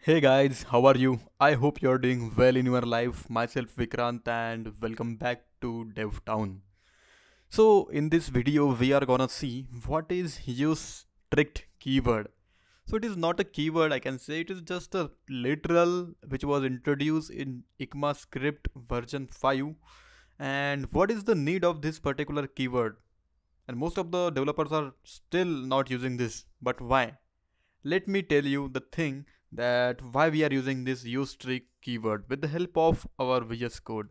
Hey guys, how are you? I hope you're doing well in your life. Myself Vikrant and welcome back to DevTown. So in this video we are gonna see what is use strict keyword. So it is not a keyword, I can say it is just a literal which was introduced in ECMAScript version 5. And what is the need of this particular keyword? And most of the developers are still not using this. But why? Let me tell you the thing that why we are using this useTrick keyword with the help of our VS Code.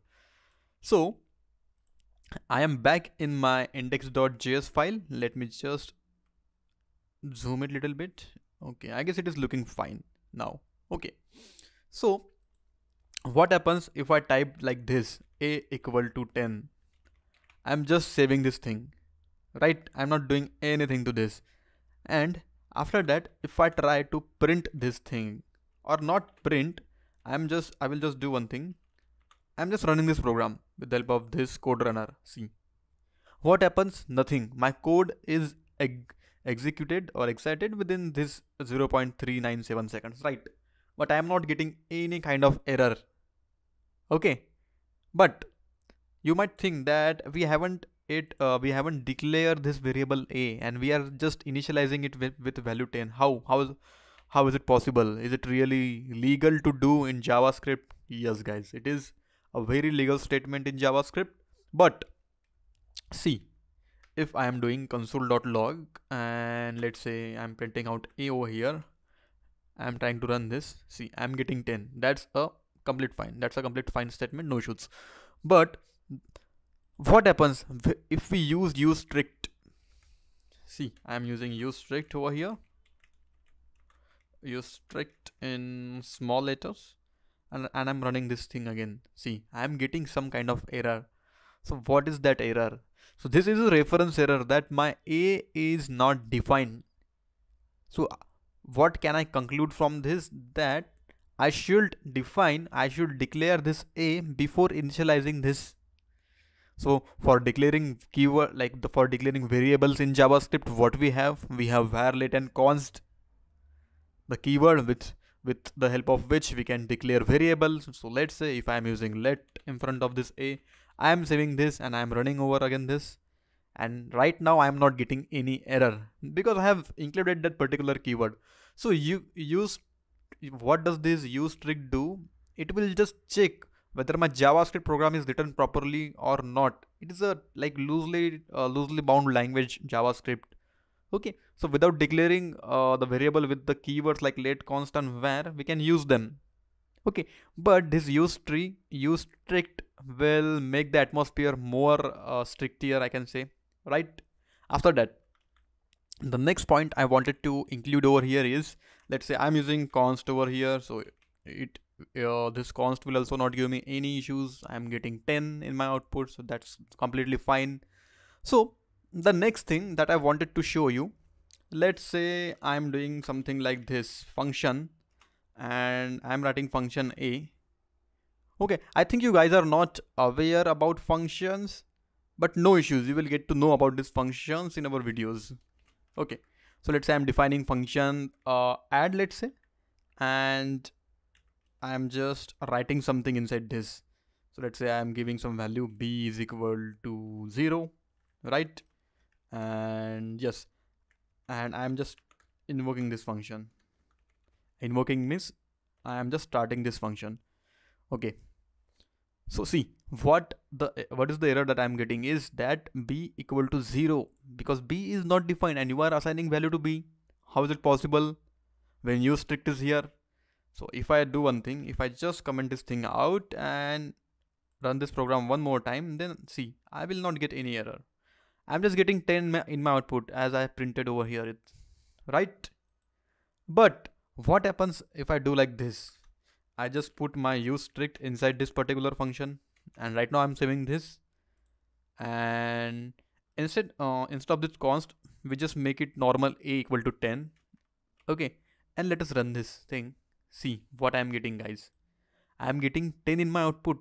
So I am back in my index.js file. Let me just zoom it a little bit. Okay, I guess it is looking fine now. Okay, so what happens if I type like this, a equal to 10? I'm just saving this thing, right? I'm not doing anything to this. And after that, if I try to print this thing or not print, I will just do one thing. I'm just running this program with the help of this code runner. See what happens? Nothing. My code is executed or excited within this 0.397 seconds, right? But I am not getting any kind of error. Okay, but you might think that we haven't declared this variable a and we are just initializing it with value 10. How is it possible? Is it really legal to do in JavaScript? Yes guys, it is a very legal statement in JavaScript. But see, if I am doing console.log and let's say I'm printing out a over here, I'm trying to run this. See, I'm getting 10. That's a complete fine. That's a complete fine statement, no issues. But what happens if we use strict? See, I'm using use strict over here. Use strict in small letters and I'm running this thing again. See, I'm getting some kind of error. So what is that error? So this is a reference error that my a is not defined. So what can I conclude from this? That I should declare this a before initializing this. So for declaring keyword, for declaring variables in JavaScript, what we have var let and const, the keyword with the help of which we can declare variables. So let's say if I am using let in front of this a, I am saving this and I am running over again this, and right now I am not getting any error because I have included that particular keyword. So what does this use trick do? It will just check whether my JavaScript program is written properly or not. It is a loosely bound language, JavaScript. Okay, so without declaring the variable with the keywords like let, const and var, we can use them. Okay, but this use strict will make the atmosphere more stricter, I can say, right? After that, the next point I wanted to include over here is, let's say I'm using const over here, so this const will also not give me any issues. I'm getting 10 in my output, so that's completely fine. So the next thing that I wanted to show you, let's say I'm doing something like this function and I'm writing function a. Okay, I think you guys are not aware about functions, but no issues, you will get to know about these functions in our videos. Okay, so let's say I'm defining function add, let's say, and I'm just writing something inside this. So let's say I'm giving some value b is equal to 0, right? And yes, and I'm just invoking this function. Invoking means I am just starting this function. Okay, so see what is the error that I'm getting is that b equal to 0 because b is not defined and you are assigning value to b. How is it possible when use strict is here? So if I do one thing, if I just comment this thing out and run this program one more time, then see, I will not get any error. I'm just getting 10 in my output as I printed over here, right? But what happens if I do like this? I just put my use strict inside this particular function and right now I'm saving this, and instead of this const, we just make it normal a equal to 10. Okay, and let us run this thing. See what I'm getting, guys. I'm getting 10 in my output.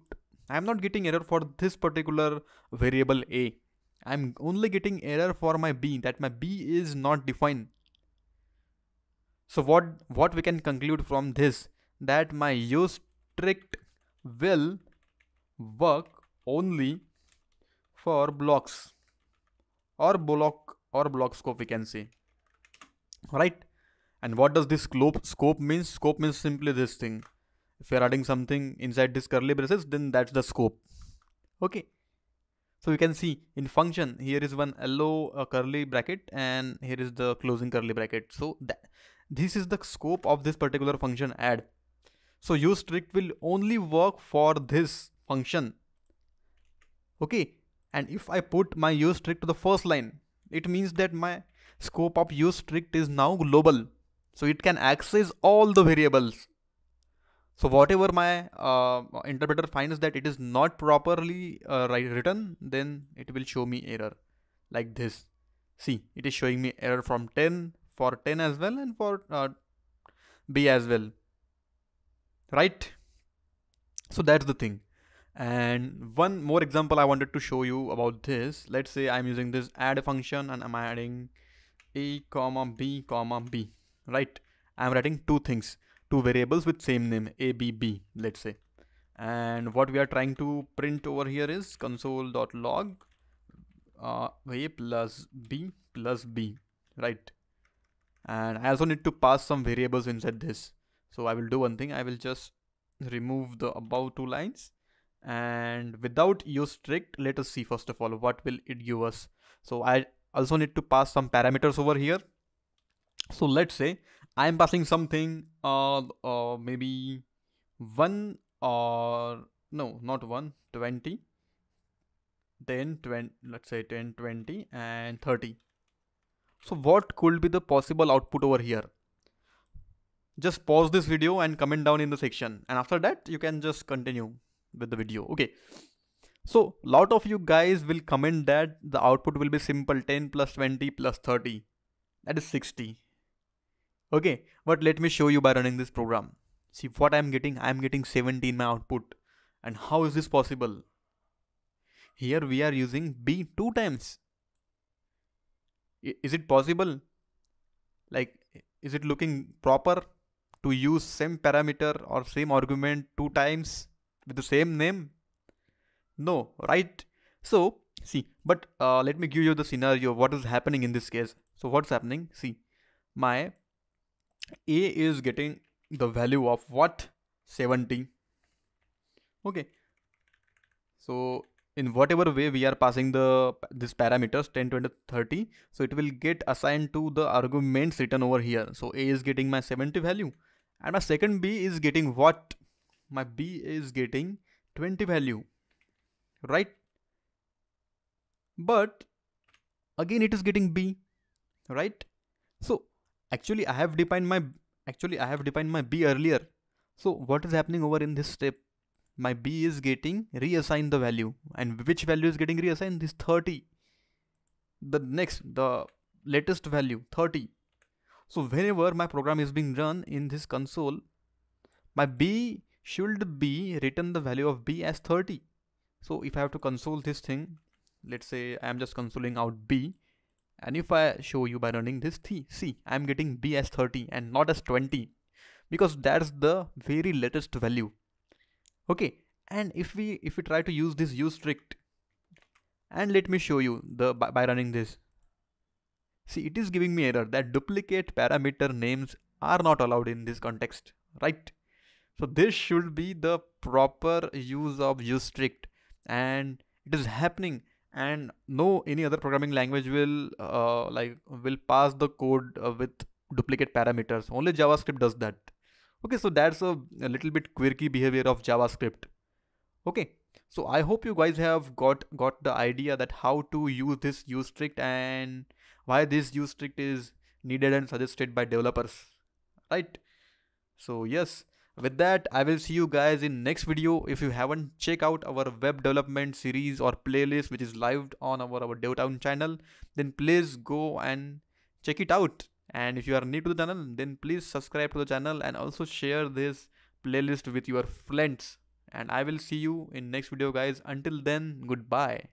I'm not getting error for this particular variable a. I'm only getting error for my b, that my b is not defined. So what we can conclude from this, that my use strict will work only for blocks or block scope, we can say, right? And what does this scope means? Scope means simply this thing. If you're adding something inside this curly braces, then that's the scope. Okay. So you can see in function, here is one yellow curly bracket and here is the closing curly bracket. So this is the scope of this particular function add. So use strict will only work for this function. Okay. And if I put my use strict to the first line, it means that my scope of use strict is now global. So it can access all the variables. So whatever my interpreter finds that it is not properly written, then it will show me error like this. See, it is showing me error from 10 for 10 as well and for B as well, right? So that's the thing. And one more example I wanted to show you about this. Let's say I'm using this add function and I'm adding a comma b, right? I'm writing two things, two variables with same name, a, b, b, let's say. And what we are trying to print over here is console.log a plus b, right? And I also need to pass some variables inside this. So I will do one thing. I will just remove the above two lines, and without use strict, let us see first of all what will it give us. So I also need to pass some parameters over here. So let's say I am passing something maybe 1 or no, not 1, 20, then 20, let's say 10, 20 and 30. So what could be the possible output over here? Just pause this video and comment down in the section, and after that you can just continue with the video. Okay, so lot of you guys will comment that the output will be simple, 10 plus 20 plus 30, that is 60. Okay, but let me show you by running this program. See what I'm getting. I'm getting 70 in my output. And how is this possible? Here we are using b 2 times. Is it possible? Like, is it looking proper to use same parameter or same argument 2 times with the same name? No, right? So see, but let me give you the scenario. What is happening in this case? So what's happening? See, my a is getting the value of what? 70. Okay. So in whatever way we are passing this parameters 10, 20, 30, so it will get assigned to the arguments written over here. So a is getting my 70 value, and my second b is getting what? My b is getting 20 value, right? But again it is getting b, right? So actually I have defined my b earlier. So what is happening over in this step? My b is getting reassigned the value, and which value is getting reassigned? This 30. The latest value 30. So whenever my program is being run in this console, my b should be written the value of b as 30. So if I have to console this thing, let's say I am just consoling out b, and if I show you by running this, see, I am getting b as 30 and not as 20, because that's the very latest value. Okay, and if we try to use this use strict, and let me show you by running this. See, it is giving me error that duplicate parameter names are not allowed in this context, right? So this should be the proper use of use strict, and it is happening. And no any other programming language will pass the code with duplicate parameters. Only JavaScript does that. Okay, so that's a little bit quirky behavior of JavaScript. Okay, so I hope you guys have got the idea that how to use this use strict and why this use strict is needed and suggested by developers, right? So yes, with that I will see you guys in next video. If you haven't checked out our web development series or playlist which is live on our DevTown channel, then please go and check it out. And if you are new to the channel, then please subscribe to the channel and also share this playlist with your friends. And I will see you in next video guys. Until then, goodbye.